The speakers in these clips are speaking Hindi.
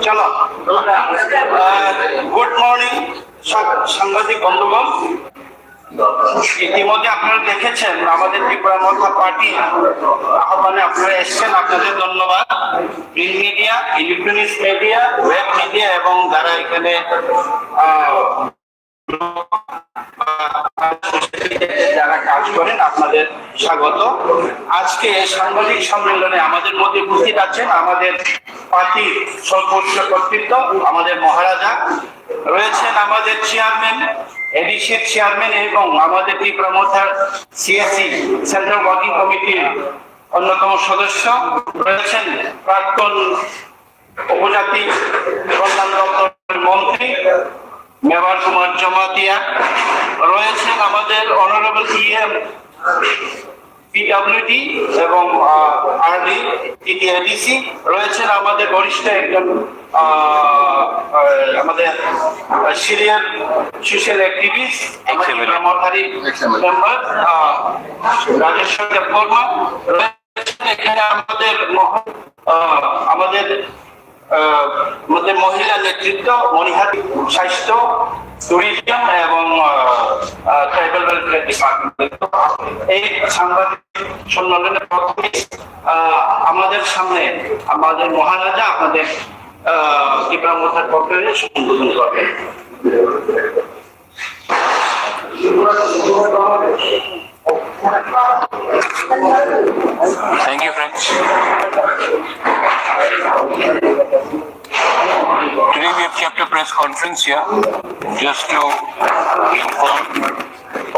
চলো, গুড মর্নিং সব সাংবাদিক বন্ধুগণ। ইতিমধ্যে আপনারা দেখেছেন আমাদের ত্রিপুরা মথা পার্টি আহ্বানে আপনারা এসেছেন, আপনাদের ধন্যবাদ। Print media, electronics media, web media এবং যারা এখানে যারা কাজ করেন আপনাদের স্বাগত। আজকে সাংবাদিক সম্মেলনে আমাদের মধ্যে উপস্থিত আছেন আমাদের পার্টির সর্বোচ্চ কর্তৃত্ব, আমাদের মহারাজা রয়েছেন, আমাদের চেয়ারম্যান, এডিসির চেয়ারম্যান এবং আমাদের ত্রিপুরা মথার সিএসসি সেন্ট্রাল ওয়ার্কিং কমিটির অন্যতম সদস্য রয়েছেন, প্রাক্তন উপজাতি কল্যাণ দপ্তরের মন্ত্রী মেবার কুমার জমাতিয়া রয়েছেন, আমাদের অনারেবল ইএম পিডব্লিউডি এবং আরডি এডিসি রয়েছেন, আমাদের বরিষ্ঠ একজন আমাদের senior social activist member Rajeshwar Debbarma রয়েছেন। এখানে আমাদের মহিলা নেতৃত্ব, মনিহারি স্বাস্থ্য, ট্যুরিজম এবং ট্রাইবাল ওয়েলফেয়ার ডিপার্টমেন্ট। এই সাংবাদিক সম্মেলনে প্রথমে আমাদের সামনে আমাদের মহারাজা আপনাদের ত্রিপুরা মথার পক্ষে সম্বোধন করবেন। Thank you, friends. Today we have kept a press conference here just to inform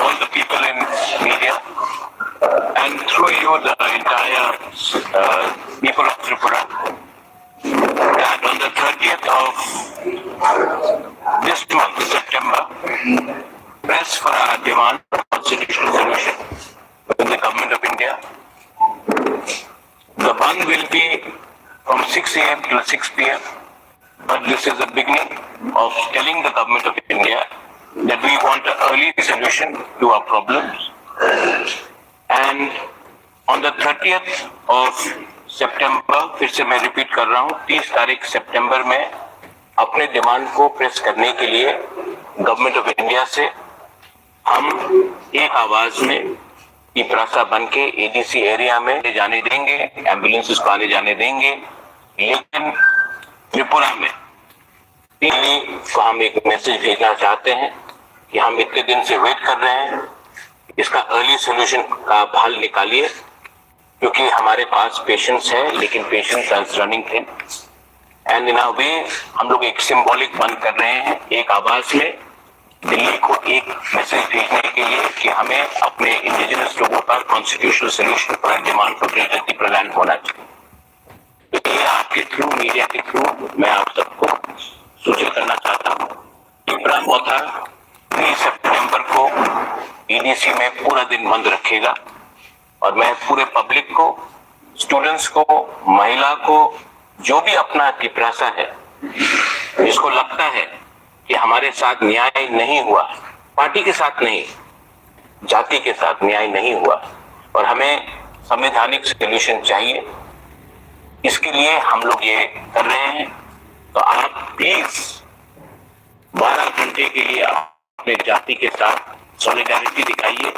all the people in media and through you the entire people of Tripura that on the 30th of this month, September, press for our demand for constitutional solution within the government of India. The band will be from 6 a.m. till 6 p.m. But this is the beginning of telling the government of India that we want an early solution to our problems. And on the 30th of September, फिर से मैं रिपीट कर रहा हूँ, 30 तारीख सितंबर में अपने डिमांड को प्रेस करने के लिए गवर्नमेंट ऑफ इंडिया से हम एक आवाज में पिपरासा बन के एडीसी एरिया में जाने देंगे, एम्बुलेंसेस को आने जाने देंगे, लेकिन त्रिपुरा में दिल्ली को हम एक मैसेज भेजना चाहते हैं कि हम इतने दिन से वेट कर रहे हैं, इसका अर्ली सोल्यूशन का हल निकालिए, क्योंकि हमारे पास पेशेंट्स हैं लेकिन patients are running thin and in a way हम लोग एक सिंबॉलिक बंद कर रहे हैं एक आवाज में दिल्ली को एक मैसेज भेजने के लिए कि हमें अपने इंडिजिनस लोगों का कॉन्स्टिट्यूशनल सोल्यूशन पर demand for greater Tripura land होना चाहिए। आपके थ्रू, मीडिया के थ्रू मैं आप सबको सूचित करना चाहता हूँ, त्रिपुरा मोथा 3 सितंबर को ईडीसी में पूरा दिन बंद रखेगा और मैं पूरे पब्लिक को, स्टूडेंट्स को, महिला को, जो भी अपना त्रिपुरासा है जिसको लगता है कि हमारे साथ न्याय नहीं हुआ, पार्टी के साथ नहीं, जाति के साथ न्याय नहीं हुआ और हमें संवैधानिक सॉल्यूशन चाहिए, इसके लिए हम लोग ये कर रहे हैं। तो आप प्लीज 12 घंटे के लिए अपने जाति के साथ सॉलिडारिटी दिखाइए,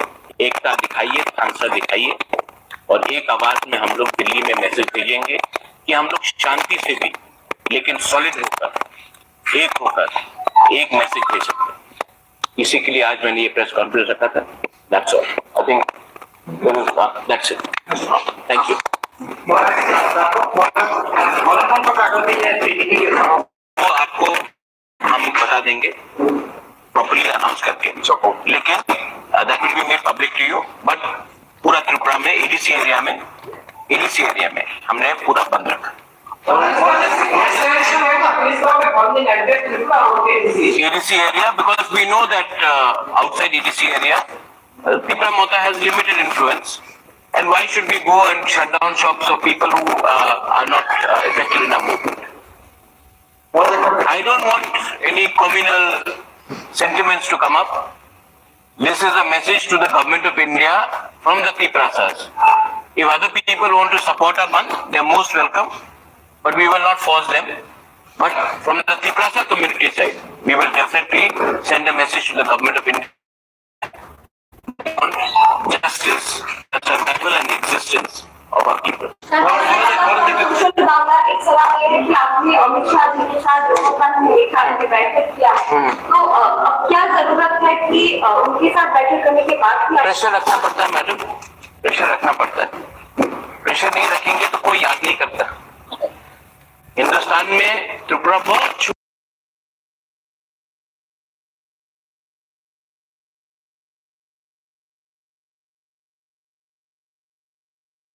एकता दिखाइए, सांसद दिखाइए और एक आवाज में हम लोग दिल्ली में मैसेज भेजेंगे कि हम लोग शांति से भी लेकिन सॉलिड होकर, एक होकर एक मैसेज भेज सकते हैं। इसी के लिए आज मैंने ये प्रेस कॉन्फ्रेंस रखा था। That's all. I think that's it. Thank you. वो आपको हम बता देंगे प्रॉपर्ली अनाउंस करके, लेकिन that will be made public to you. But पूरा त्रिपुरा में एडीसी एरिया में हमने पूरा बंद रखा। EDC area, because we know that outside EDC area, Tripura Motha has limited influence, and why should we go and shut down shops of people who are not affected in our movement? I don't want any communal sentiments to come up. This is a message to the government of India from the Triprasas If other people want to support our month, they are most welcome, but we will not force them. But from the Tiprasa community side, we will definitely send a message to the government of India on justice, the survival and existence of our people. Social Bangla एक सवाल ये है कि आपने अमित शाह जी के साथ एक हाथ में बैठक किया है, तो अब क्या जरूरत है कि उनके साथ बैठक करने के बाद प्रेशर रखना पड़ता है मैडम, प्रेशर रखना पड़ता है। प्रेशर नहीं रखेंगे तो कोई याद नहीं करता। हिंदुस्तान में त्रिपुरा बहुत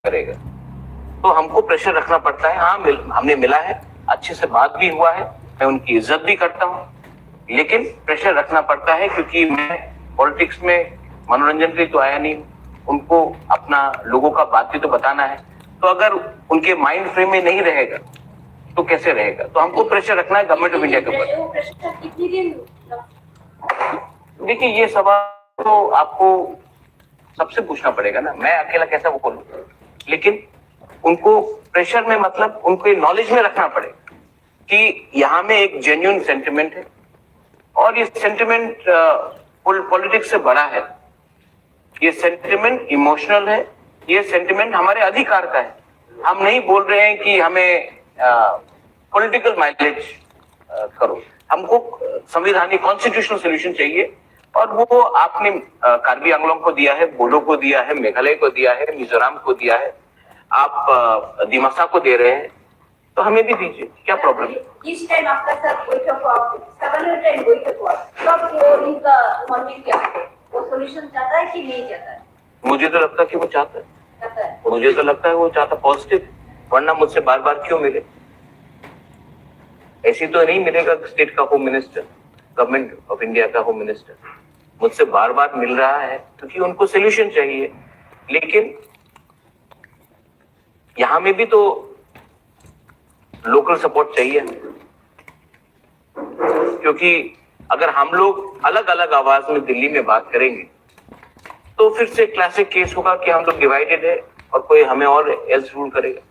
करेगा, तो हमको प्रेशर रखना पड़ता है। हाँ, हमने मिला है, अच्छे से बात भी हुआ है, मैं उनकी इज्जत भी करता हूँ, लेकिन प्रेशर रखना पड़ता है क्योंकि मैं पॉलिटिक्स में मनोरंजन के लिए तो आया नहीं, उनको अपना लोगों का बात भी तो बताना है। तो अगर उनके माइंड फ्रेम में नहीं रहेगा तो कैसे रहेगा? तो हमको प्रेशर रखना है गवर्नमेंट ऑफ इंडिया के ऊपर। देखिए, ये सवाल तो आपको सबसे पूछना पड़ेगा ना, मैं अकेला कैसा वो बोलूं, लेकिन उनको प्रेशर में मतलब उनको नॉलेज में रखना पड़ेगा कि यहाँ में एक जेन्युइन सेंटिमेंट है और ये सेंटिमेंट पॉलिटिक्स से बड़ा है, ये सेंटिमेंट इमोशनल है, ये सेंटिमेंट हमारे अधिकार का है। हम नहीं बोल रहे हैं कि हमें पॉलिटिकल माइलेज करो, हमको संविधानिक कॉन्स्टिट्यूशनल सोल्यूशन चाहिए और वो आपने कार्बी आंगलोंग को दिया है, बोडो को दिया है, मेघालय को दिया है, मिजोरम को दिया है, आप दिमासा को दे रहे हैं, तो हमें भी दीजिए, क्या प्रॉब्लम है? इस टाइम आपका सर बैठक हुआ, 7 टाइम बैठक हुआ, तब वो इनका मन क्या है, वो सॉल्यूशन चाहता है कि नहीं चाहता है? मुझे तो लगता है कि वो चाहता है, मुझे तो लगता है वो चाहता पॉजिटिव, वरना मुझसे बार बार क्यों मिले? ऐसी तो नहीं मिलेगा स्टेट का home minister, government of India का होम मिनिस्टर मुझसे बार बार मिल रहा है क्योंकि उनको सोल्यूशन चाहिए। लेकिन यहां में भी तो लोकल सपोर्ट चाहिए, क्योंकि अगर हम लोग अलग अलग आवाज में दिल्ली में बात करेंगे तो फिर से क्लासिक केस होगा कि हम लोग डिवाइडेड है और कोई हमें और एल्स रूल करेगा।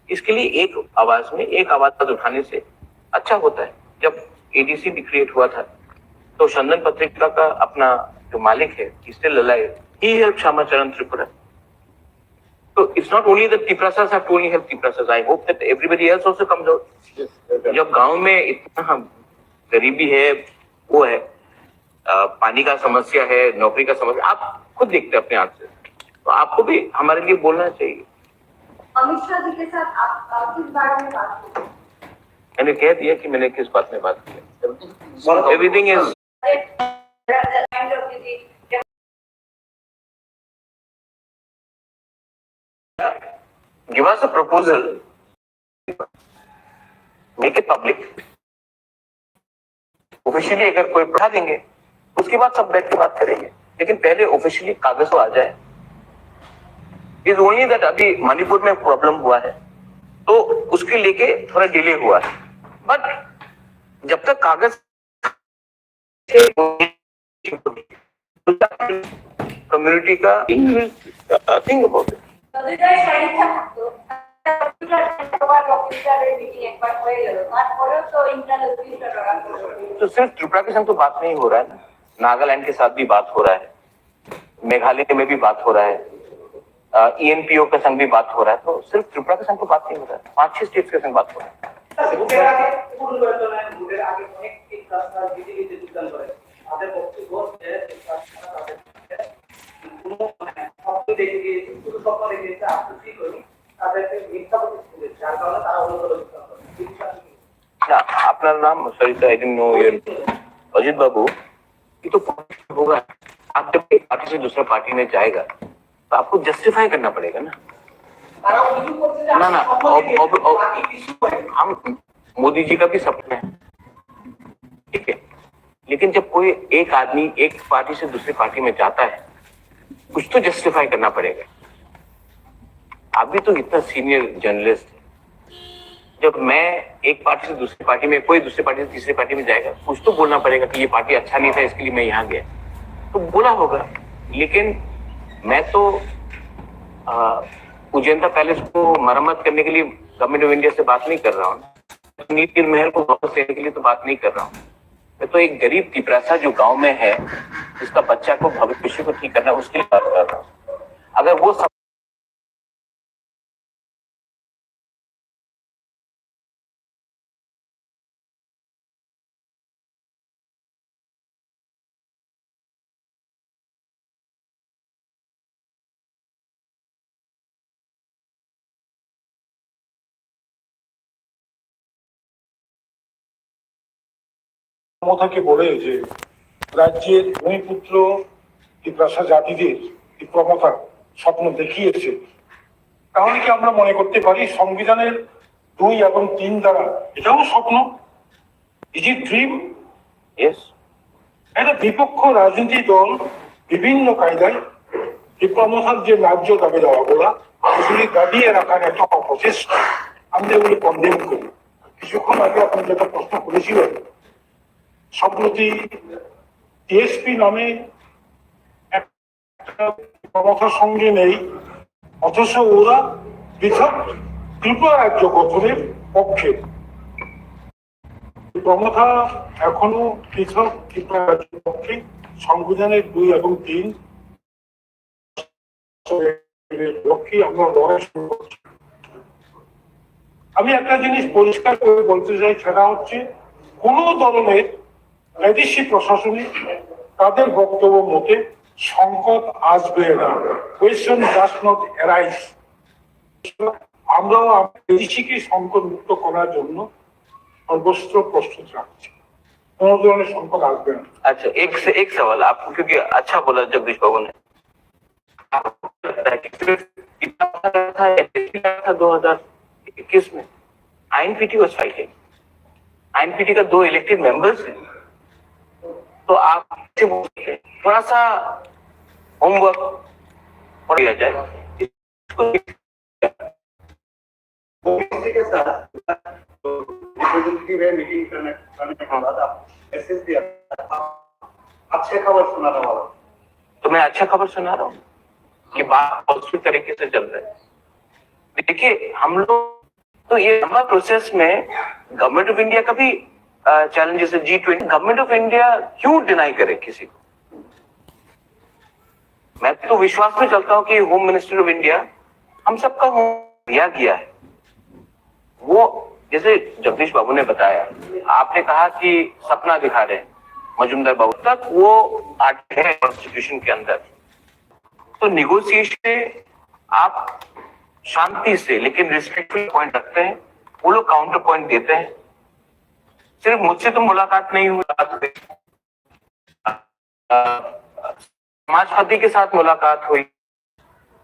इसके लिए एक आवाज में एक आवाज उठाने से अच्छा होता है। जब एडीसी भी क्रिएट हुआ था तो चंदन पत्रिका का अपना जो मालिक है, still alive, he help Shyamacharan Tripura. So it's not only that Tiprasas have to only help Tiprasas. I hope that everybody else also comes out. जब गांव में इतना गरीबी है, वो है, पानी का समस्या है, नौकरी का समस्या, आप खुद देखते हैं अपने आंख से, तो आपको भी हमारे लिए बोलना चाहिए। अमित शाह जी के साथ आप किस बारे में बात की? मैंने कह दिया कि मैंने किस बात में बात की। Everything is give us a proposal, make it public, officially अगर कोई पढ़ा देंगे उसके बाद सब बैठ के बात करेंगे, लेकिन पहले ऑफिशियली कागज तो आ जाए। इज ओनली दैट अभी मणिपुर में प्रॉब्लम हुआ है तो उसके लेके थोड़ा डिले हुआ है, बट जब तक कागज कम्युनिटी का थिंक अबाउट इट। तो सिर्फ त्रिपुरा के संग तो बात नहीं हो रहा है ना, नागालैंड के साथ भी बात हो रहा है, मेघालय में भी बात हो रहा है, ईएनपीओ के संग भी बात हो रहा है, तो सिर्फ त्रिपुरा के संग तो बात नहीं हो रहा है, 5-6 स्टेट्स के संग बात हो रहा है। अपना नाम Sarita, I didn't know your Ajit Babu, ये तो होगा। आप जब एक पार्टी से दूसरा पार्टी में जाएगा तो आपको जस्टिफाई करना पड़ेगा ना। ना हम मोदी जी का भी सपना है, ठीक है, लेकिन जब कोई एक आदमी एक पार्टी से दूसरी पार्टी में जाता है कुछ तो जस्टिफाई करना पड़ेगा। आप भी तो इतना सीनियर जर्नलिस्ट, जब मैं एक पार्टी से दूसरी पार्टी में, कोई दूसरी पार्टी से तीसरी पार्टी में जाएगा, कुछ तो बोलना पड़ेगा कि ये पार्टी अच्छा नहीं था इसके लिए मैं यहाँ गया, तो बोला होगा। लेकिन मैं तो उजेंता पैलेस को मरम्मत करने के लिए गवर्नमेंट ऑफ इंडिया से बात नहीं कर रहा हूँ, नील महल को वापस देने के लिए तो बात नहीं कर रहा हूँ। मैं तो एक गरीब तिपरासा जो गांव में है, जिसका बच्चा को भविष्य को ठीक करना है, उसके लिए बात कर रहा हूँ। अगर वो सब ক্ষমতাকে বলে যে রাজ্যের ভূমিপুত্র তিপ্রাসা জাতিদের এই প্রমথা স্বপ্ন দেখিয়েছে, তাহলে কি আমরা মনে করতে পারি সংবিধানের 2 এবং 3 দ্বারা এটাও স্বপ্ন? Is it dream? यस একটা বিপক্ষ রাজনীতি দল বিভিন্ন কায়দায় এই প্রমথার যে ন্যায্য দাবি দেওয়াগুলা সেগুলি দাবিয়ে রাখার একটা অপচেষ্টা, আমরা এগুলি কন্ডেম করি। কিছুক্ষণ আগে আপনি যেটা প্রশ্ন করেছিলেন, সম্প্রতি টিএসপি নামে একটা প্রমথার সঙ্গে নেই, অথচ ওরা পৃথক ত্রিপুরা রাজ্য গঠনের পক্ষে। প্রমথা এখনো পৃথক ত্রিপুরা রাজ্যের পক্ষে সংবিধানের 2 এবং 3 লক্ষ্যে আমরা লড়াই শুরু করছি। আমি একটা জিনিস পরিষ্কার করে বলতে চাই, সেটা হচ্ছে কোন ধরনের এডিসি প্রশাসনে তাদের বক্তব্য মতে সংকট আসবে না, কোয়েশ্চন ডাজ নট অ্যারাইজ। আমরাও এডিসিকে সংকট মুক্ত করার জন্য সর্বস্ব প্রস্তুত রাখছি, কোন ধরনের সংকট আসবে না। अच्छा, एक सवाल आपको, क्योंकि अच्छा बोला जगदीश बाबू ने, था 2021 में आईएनपीटी वाज फाइटिंग, आईएनपीटी का 2 इलेक्टेड मेंबर्स हैं, तो आप थोड़ा सा होमवर्क कर लिया जाए इसको। के साथ रिप्रेजेंटेटिव है मीटिंग करने के बाद आप मैसेज दिया, अच्छे खबर सुनाने वाला। तो मैं अच्छा खबर सुना रहा हूँ कि बात पॉजिटिव तरीके से चल रहा है। देखिए, हम लोग तो ये लंबा प्रोसेस में गवर्नमेंट ऑफ इंडिया का भी चैलेंजेस है। G20 गवर्नमेंट ऑफ इंडिया क्यों डिनाई करे किसी को? मैं तो विश्वास में चलता हूँ कि होम मिनिस्टर ऑफ इंडिया हम सबका दिया गया है। वो जैसे जगदीश बाबू ने बताया, आपने कहा कि सपना दिखा रहे हैं मजुमदार बाबू, तक वो आर्टिकल है कॉन्स्टिट्यूशन के अंदर। तो निगोशिएशन आप शांति से लेकिन रिस्पेक्टफुल पॉइंट रखते हैं, वो लोग काउंटर पॉइंट देते हैं। सिर्फ मुझसे तो मुलाकात नहीं हुई, समाजवादी के साथ मुलाकात हुई,